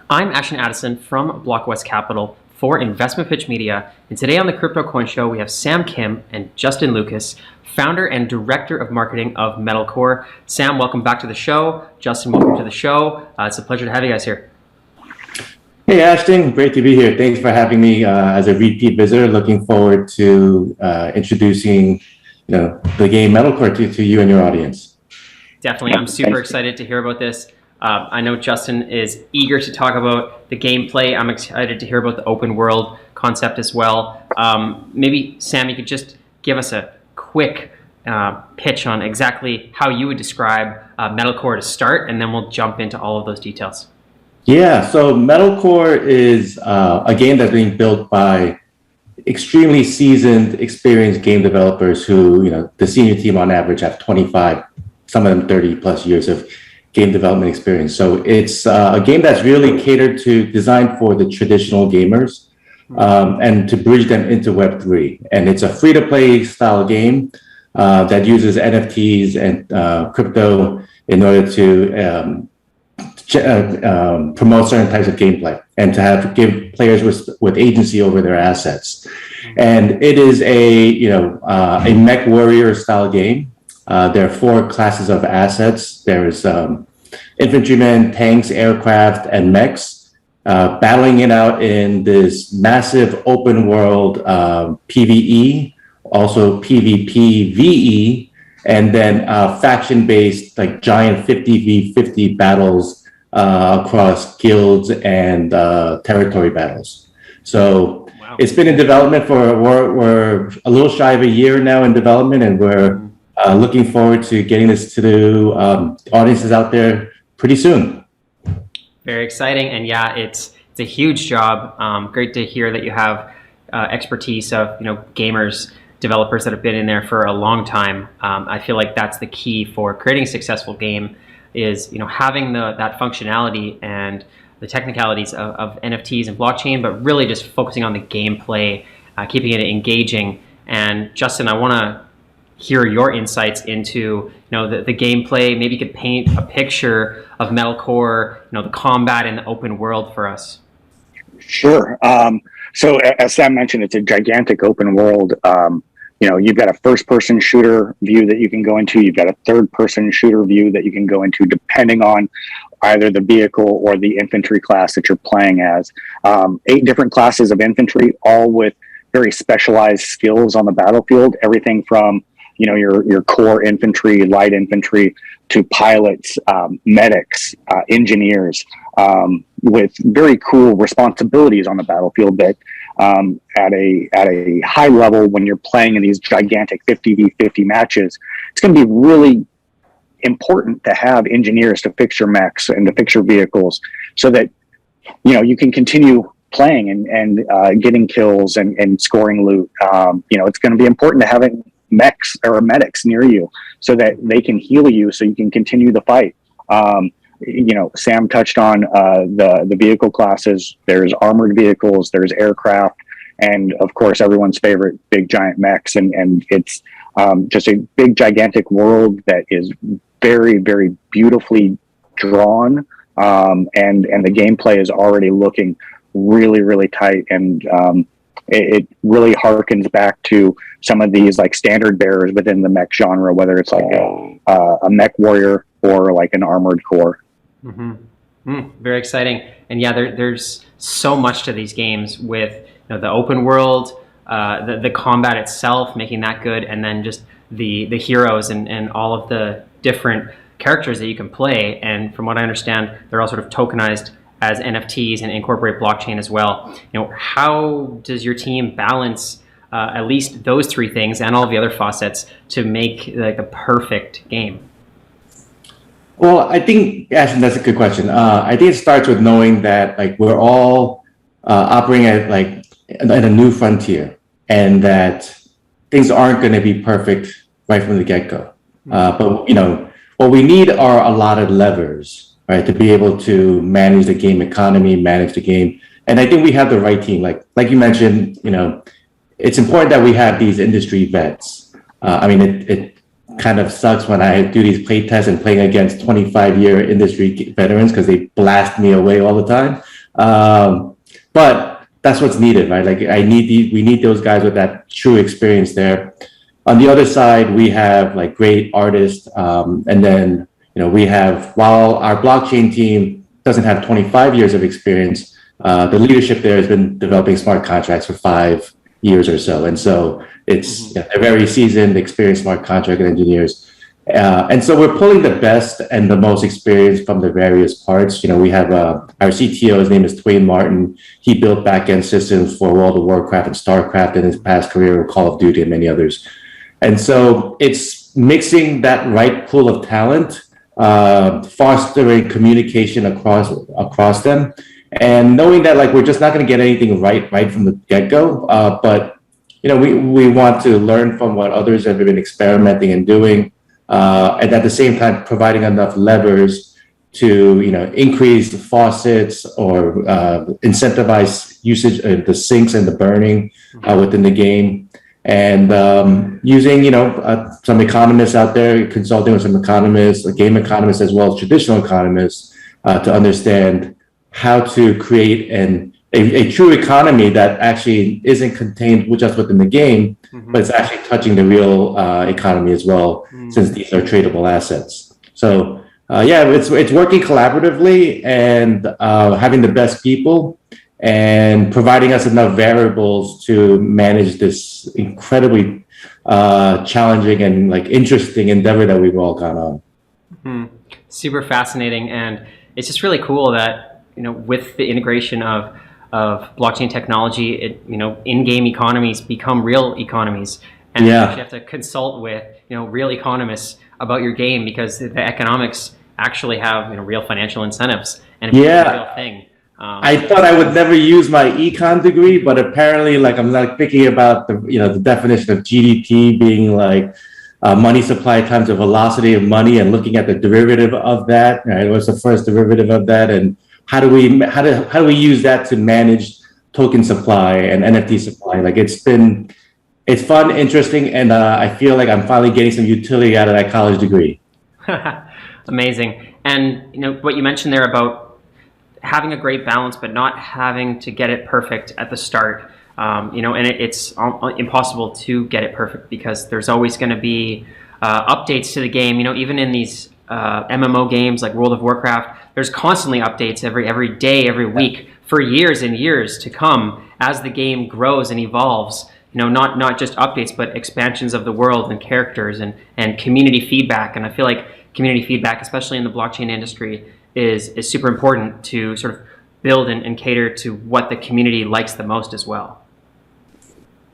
I'm Ashton Addison from Block West Capital for Investment Pitch Media, and today on the Crypto Coin Show we have Sam Kim and Justin Lucas, founder and director of marketing of MetalCore. Sam, welcome back to the show. Justin, welcome to the show. It's a pleasure to have you guys here. Hey Ashton, great to be here. Thanks for having me as a repeat visitor. Looking forward to introducing the game MetalCore to you and your audience. Definitely, I'm super excited to hear about this. I know Justin is eager to talk about the gameplay. I'm excited to hear about the open world concept as well. Maybe, Sam, you could just give us a quick pitch on exactly how you would describe MetalCore to start, and then we'll jump into all of those details. Yeah, so MetalCore is a game that's being built by extremely seasoned, experienced game developers who, the senior team on average have 25, some of them 30 plus years of game development experience. So it's a game that's really designed for the traditional gamers and to bridge them into Web3. And it's a free-to-play style game that uses NFTs and crypto in order to promote certain types of gameplay and to give players with agency over their assets. And it is a mech warrior style game. There are 4 classes of assets. There's infantrymen, tanks, aircraft, and mechs, battling it out in this massive open world PvE, also PvP VE, and then faction-based like giant 50v50 battles across guilds and territory battles. So wow. It's been in development we're a little shy of a year now in development, and we're looking forward to getting this to the audiences out there pretty soon. Very exciting, and yeah, it's a huge job. Great to hear that you have expertise of gamers, developers that have been in there for a long time. I feel like that's the key for creating a successful game. Is having that functionality and the technicalities of NFTs and blockchain, but really just focusing on the gameplay, keeping it engaging. And Justin, I want to hear your insights into the gameplay. Maybe you could paint a picture of MetalCore, the combat and the open world for us. Sure. So as Sam mentioned, it's a gigantic open world. You've got a first-person shooter view that you can go into. You've got a third-person shooter view that you can go into, depending on either the vehicle or the infantry class that you're playing as. 8 different classes of infantry, all with very specialized skills on the battlefield. Everything from your core infantry, light infantry, to pilots, medics, engineers, with very cool responsibilities on the battlefield that at a high level, when you're playing in these gigantic 50v50 matches, it's going to be really important to have engineers to fix your mechs and to fix your vehicles so that you can continue playing and getting kills and scoring loot. It's going to be important to having mechs or medics near you so that they can heal you so you can continue the fight. Sam touched on the vehicle classes. There's armored vehicles, there's aircraft, and of course everyone's favorite big giant mechs. And it's just a big gigantic world that is very, very beautifully drawn. And the gameplay is already looking really, really tight. And it really harkens back to some of these like standard bearers within the mech genre, whether it's like a mech warrior or like an armored core. Very exciting. And yeah, there's so much to these games with the open world, the combat itself, making that good, and then just the heroes and all of the different characters that you can play. And from what I understand, they're all sort of tokenized as NFTs and incorporate blockchain as well. How does your team balance at least those 3 things and all of the other facets to make like the perfect game? Well, I think, Ashton, that's a good question. I think it starts with knowing that like we're all operating at a new frontier, and that things aren't going to be perfect right from the get-go. But what we need are a lot of levers, right, to be able to manage the game economy, manage the game. And I think we have the right team. Like you mentioned, it's important that we have these industry vets. It kind of sucks when I do these play tests and playing against 25-year industry veterans because they blast me away all the time. But that's what's needed, right? Like we need those guys with that true experience there. On the other side, we have like great artists, and then we have, while our blockchain team doesn't have 25 years of experience, the leadership there has been developing smart contracts for 5 years or so, and so it's they're very seasoned, experienced smart contract engineers, and so we're pulling the best and the most experience from the various parts. We have our CTO, his name is Twain Martin. He built backend systems for World of Warcraft and StarCraft in his past career, Call of Duty, and many others. And so it's mixing that right pool of talent, fostering communication across them, and knowing that like we're just not going to get anything right from the get-go, but we want to learn from what others have been experimenting and doing, and at the same time providing enough levers to increase the faucets or incentivize usage of the sinks and the burning within the game. And using, some economists out there, consulting with some economists, game economists, as well as traditional economists, to understand how to create a true economy that actually isn't contained just within the game, but it's actually touching the real economy as well, since these are tradable assets. So, it's working collaboratively and having the best people, and providing us enough variables to manage this incredibly challenging and like interesting endeavor that we've all gone on. Super fascinating, and it's just really cool that with the integration of blockchain technology, in-game economies become real economies, and you actually have to consult with real economists about your game, because the economics actually have real financial incentives, and it's a real thing. I thought I would never use my econ degree, but apparently, like I'm like thinking about the definition of GDP being like money supply times the velocity of money, and looking at the derivative of that. Right? What's the first derivative of that, and how do we use that to manage token supply and NFT supply? Like it's fun, interesting, and I feel like I'm finally getting some utility out of that college degree. Amazing. And what you mentioned there about having a great balance, but not having to get it perfect at the start. And it's impossible to get it perfect, because there's always going to be updates to the game. Even in these MMO games like World of Warcraft, there's constantly updates every day, every week, for years and years to come, as the game grows and evolves. Not just updates, but expansions of the world and characters and community feedback. And I feel like community feedback, especially in the blockchain industry, is super important to sort of build and cater to what the community likes the most as well.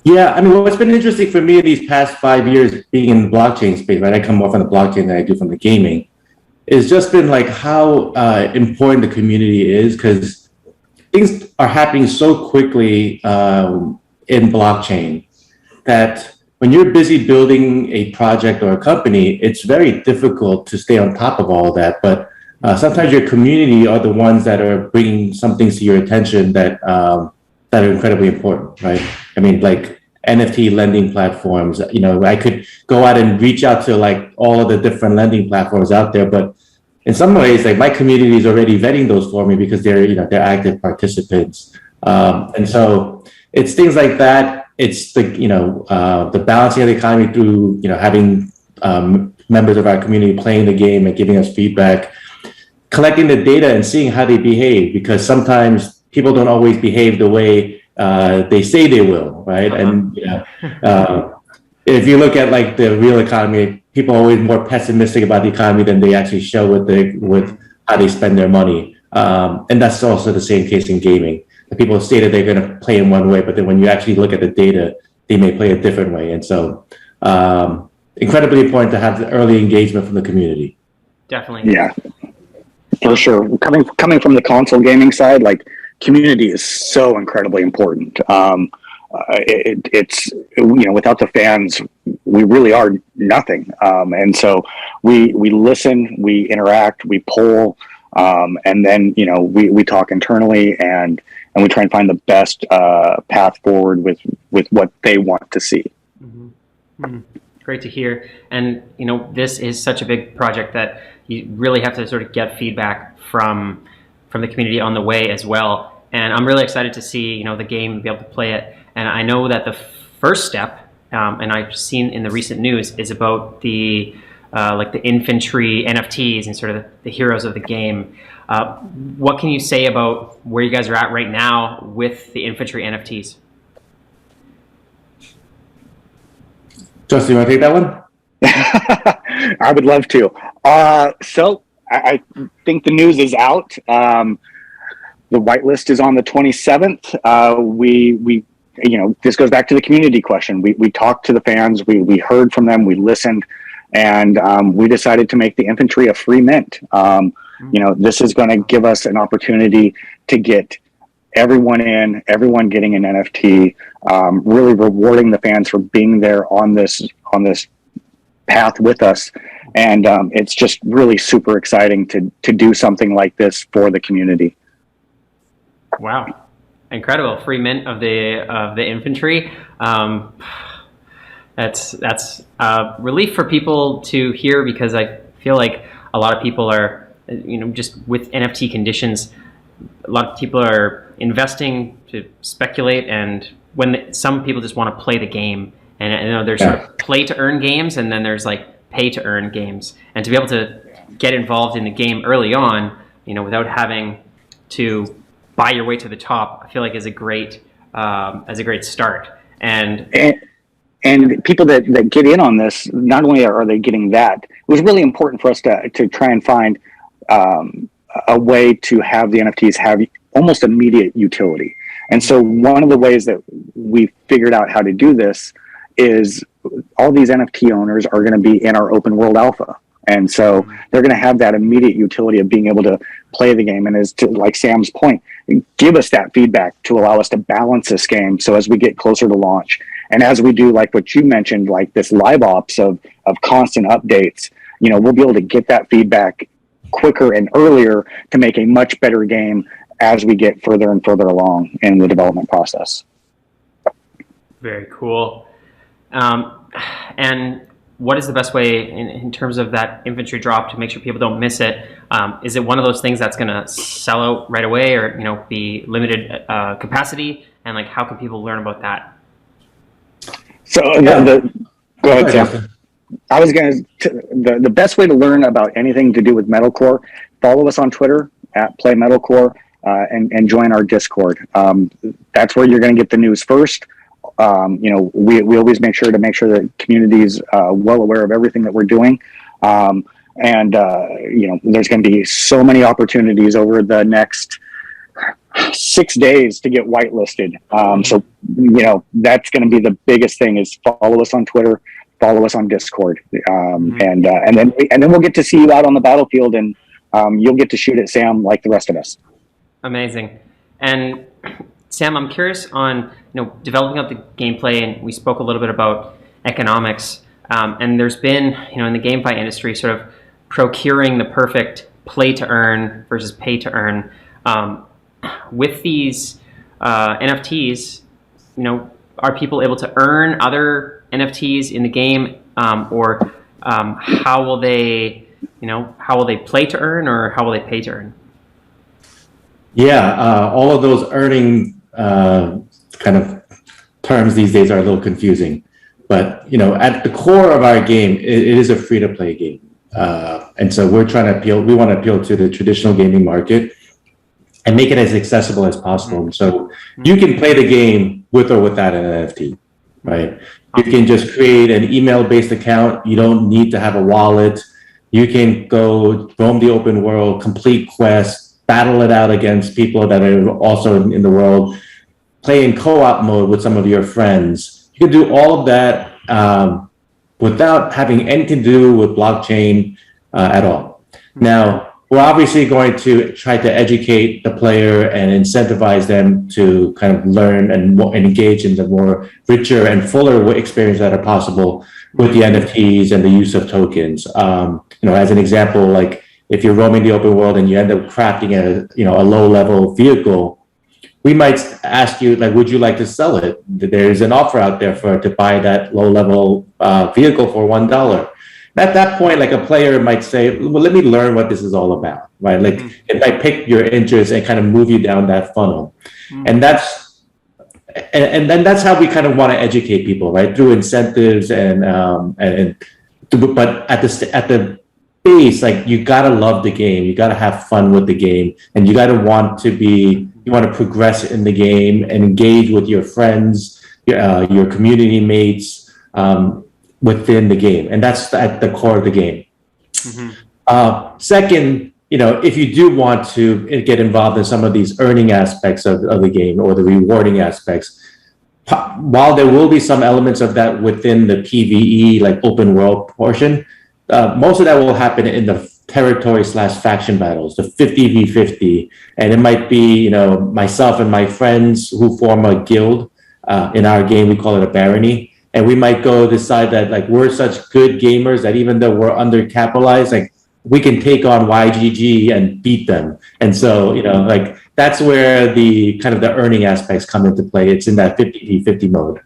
Yeah, I mean, what's been interesting for me in these past 5 years being in the blockchain space, right? I come more from the blockchain than I do from the gaming. It's just been like how important the community is, because things are happening so quickly in blockchain that when you're busy building a project or a company, it's very difficult to stay on top of all that. But sometimes your community are the ones that are bringing some things to your attention that are incredibly important, right? I mean, like NFT lending platforms. I could go out and reach out to like all of the different lending platforms out there, but in some ways, like my community is already vetting those for me, because they're active participants, and so it's things like that. It's the balancing of the economy through having members of our community playing the game and giving us feedback, collecting the data and seeing how they behave, because sometimes people don't always behave the way they say they will, right? And if you look at like the real economy, people are always more pessimistic about the economy than they actually show with how they spend their money. And that's also the same case in gaming. The people say that they're going to play in one way, but then when you actually look at the data, they may play a different way. And so incredibly important to have the early engagement from the community. Definitely. Yeah, for sure. Coming from the console gaming side, like community is so incredibly important. It's without the fans, we really are nothing. And so we listen, we interact, we poll, and then we talk internally and we try and find the best path forward with what they want to see. Mm-hmm. Mm-hmm. Great to hear. And this is such a big project that you really have to sort of get feedback from from the community on the way as well. And I'm really excited to see, the game, be able to play it. And I know that the first step, and I've seen in the recent news, is about the infantry NFTs and sort of the heroes of the game. What can you say about where you guys are at right now with the infantry NFTs? Justin, you want to take that one? I would love to. So I think the news is out. The whitelist is on the 27th. We this goes back to the community question. We talked to the fans. We heard from them. We listened, and we decided to make the infantry a free mint. This is going to give us an opportunity to get everyone getting an NFT, really rewarding the fans for being there on this path with us. And it's just really super exciting to do something like this for the community. Wow. Incredible. Free mint of the infantry. That's relief for people to hear, because I feel like a lot of people are, just with NFT conditions, a lot of people are investing to speculate, and some people just want to play the game. And there's sort of play to earn games, and then there's like pay to earn games. And to be able to get involved in the game early on, without having to buy your way to the top, I feel like is a great start. And people that get in on this, not only are they getting that, it was really important for us to try and find a way to have the NFTs have almost immediate utility. And so one of the ways that we figured out how to do this is all these NFT owners are going to be in our open world alpha. And so they're going to have that immediate utility of being able to play the game. And as to like Sam's point, give us that feedback to allow us to balance this game. So as we get closer to launch, and as we do, like what you mentioned, like this live ops of constant updates, we'll be able to get that feedback quicker and earlier to make a much better game as we get further and further along in the development process. Very cool. And what is the best way in terms of that infantry drop to make sure people don't miss it? Is it one of those things that's going to sell out right away, or be limited capacity? And like, how can people learn about that? So go ahead, Sam. I was going to the best way to learn about anything to do with MetalCore, follow us on Twitter at Play MetalCore, and join our Discord. That's where you're going to get the news first. We always make sure the community is well aware of everything that we're doing. There's going to be so many opportunities over the next 6 days to get whitelisted. So that's going to be the biggest thing, is follow us on Twitter, follow us on Discord. And then we'll get to see you out on the battlefield, and you'll get to shoot at Sam like the rest of us. Amazing. And Sam, I'm curious on developing up the gameplay, and we spoke a little bit about economics. And there's been in the GameFi industry sort of procuring the perfect play to earn versus pay to earn. With these NFTs, are people able to earn other NFTs in the game, or how will they play to earn, or how will they pay to earn? Yeah, all of those earning kind of terms these days are a little confusing, but at the core of our game, it is a free-to-play game, and so we're trying to we want to appeal to the traditional gaming market and make it as accessible as possible. So you can play the game with or without an NFT, right? You can just create an email-based account. You don't need to have a wallet. You can go roam the open world, complete quests, battle it out against people that are also in the world, play in co-op mode with some of your friends. You can do all of that without having anything to do with blockchain at all. Now, we're obviously going to try to educate the player and incentivize them to kind of learn and engage in the more richer and fuller experience that are possible with the NFTs and the use of tokens. As an example, like if you're roaming the open world and you end up crafting a low-level vehicle, we might ask you, like, would you like to sell it? There's an offer out there to buy that low-level vehicle for $1. At that point, like a player might say, well, let me learn what this is all about, right? Like it might pick your interest and kind of move you down that funnel. And then that's how we kind of want to educate people, right? Through incentives but at the base, like you gotta love the game, you gotta have fun with the game, and you want to progress in the game and engage with your friends, your community mates within the game, and that's at the core of the game. Second, if you do want to get involved in some of these earning aspects of the game or the rewarding aspects, while there will be some elements of that within the PvE, like open world portion, most of that will happen in the territory/faction battles, the 50v50, and it might be myself and my friends who form a guild. In our game, we call it a barony, and we might go decide that like we're such good gamers that even though we're undercapitalized, like we can take on YGG and beat them. And so like that's where the kind of the earning aspects come into play. It's in that 50v50 mode.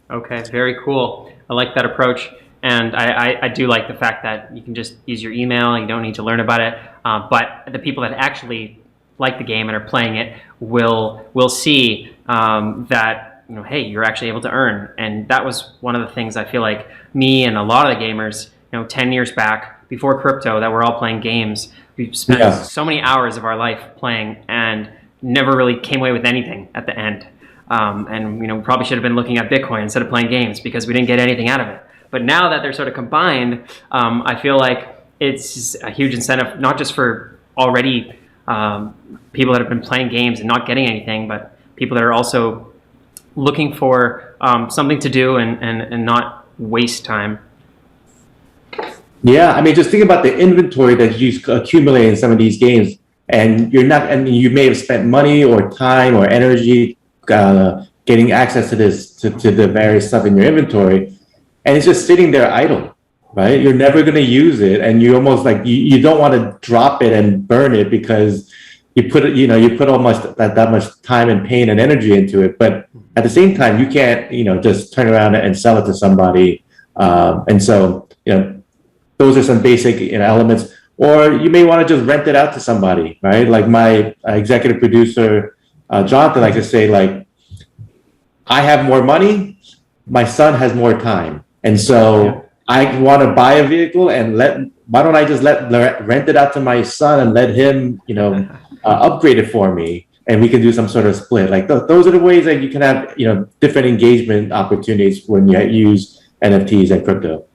Okay, very cool. I like that approach. And I do like the fact that you can just use your email. You don't need to learn about it. But the people that actually like the game and are playing it will see that, hey, you're actually able to earn. And that was one of the things I feel like me and a lot of the gamers, 10 years back, before crypto, that we're all playing games. We spent so many hours of our life playing and never really came away with anything at the end. And we probably should have been looking at Bitcoin instead of playing games because we didn't get anything out of it. But now that they're sort of combined, I feel like it's a huge incentive, not just for already people that have been playing games and not getting anything, but people that are also looking for something to do and not waste time. Yeah, I mean, just think about the inventory that you accumulate in some of these games, and you may have spent money or time or energy getting access to the various stuff in your inventory. And it's just sitting there idle, right? You're never going to use it, and you almost like you don't want to drop it and burn it because you put almost that much time and pain and energy into it. But at the same time, you can't just turn around and sell it to somebody. And so those are some basic elements. Or you may want to just rent it out to somebody, right? Like my executive producer Jonathan likes to say, like, I have more money, my son has more time. And so I want to buy a vehicle and why don't I just rent it out to my son and let him, upgrade it for me, and we can do some sort of split. Like those are the ways that you can have, different engagement opportunities when you use NFTs and crypto.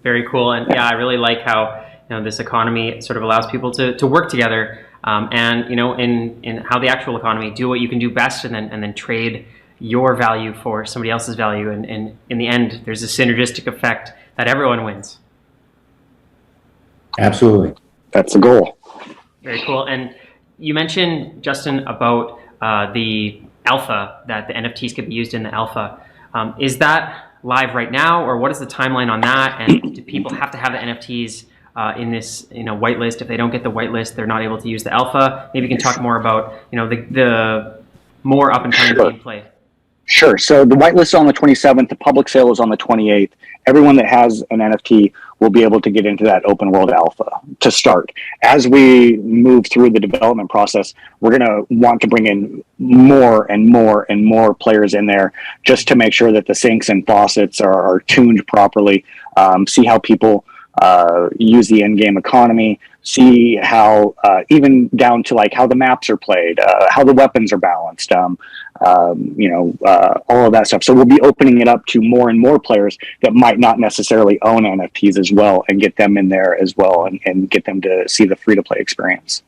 Very cool. And yeah, I really like how, this economy sort of allows people to work together, and, in how the actual economy do what you can do best and then trade your value for somebody else's value, and in the end there's a synergistic effect that everyone wins. Absolutely, that's the goal. Very cool. And you mentioned, Justin, about the alpha, that the NFTs could be used in the alpha. Is that live right now, or what is the timeline on that? And do people have to have the NFTs in this whitelist? If they don't get the whitelist, they're not able to use the alpha. Maybe you can talk more about the more up and coming gameplay. Sure. So the whitelist is on the 27th. The public sale is on the 28th. Everyone that has an NFT will be able to get into that open world alpha to start. As we move through the development process, we're going to want to bring in more and more and more players in there just to make sure that the sinks and faucets are tuned properly, see how people use the in-game economy, see how even down to like how the maps are played, how the weapons are balanced, all of that stuff. So we'll be opening it up to more and more players that might not necessarily own NFTs as well, and get them in there as well, and get them to see the free-to-play experience.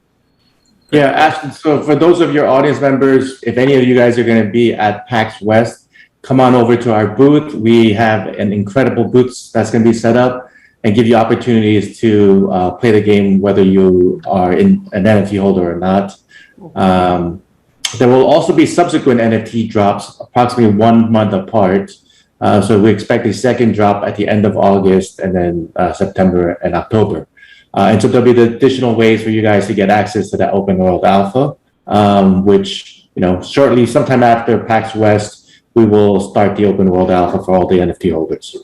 Yeah, Ashton, so for those of your audience members, if any of you guys are going to be at PAX West, come on over to our booth. We have an incredible booth that's going to be set up and give you opportunities to play the game, whether you are an NFT holder or not. There will also be subsequent NFT drops, approximately 1 month apart. So we expect a second drop at the end of August, and then September and October. And so there'll be the additional ways for you guys to get access to that open world alpha, which, shortly, sometime after PAX West, we will start the open world alpha for all the NFT holders.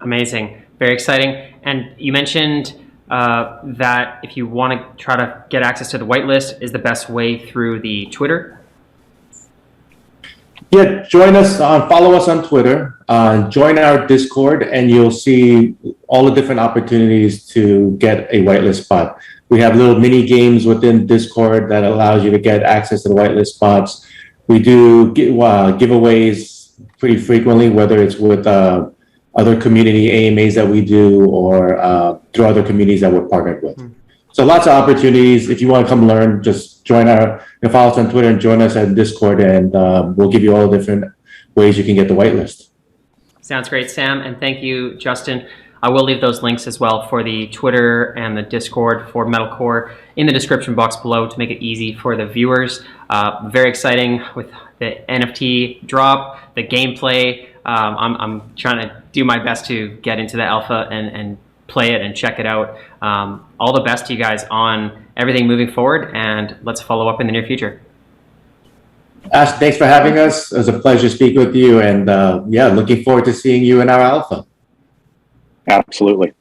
Amazing. Very exciting. And you mentioned that if you want to try to get access to the whitelist, is the best way through the Twitter? Yeah, join us follow us on Twitter, join our Discord, and you'll see all the different opportunities to get a whitelist spot. We have little mini games within Discord that allows you to get access to the whitelist spots. We do giveaways pretty frequently, whether it's with other community AMAs that we do or through other communities that we're partnered with. So lots of opportunities. If you want to come learn, just join follow us on Twitter and join us at Discord, and we'll give you all the different ways you can get the whitelist. Sounds great, Sam, and thank you, Justin. I will leave those links as well for the Twitter and the Discord for MetalCore in the description box below to make it easy for the viewers. Very exciting with the NFT drop, the gameplay. I'm trying to do my best to get into the alpha and play it and check it out. All the best to you guys on everything moving forward, and let's follow up in the near future. Ash, thanks for having us. It was a pleasure to speak with you, and yeah, looking forward to seeing you in our alpha. Absolutely.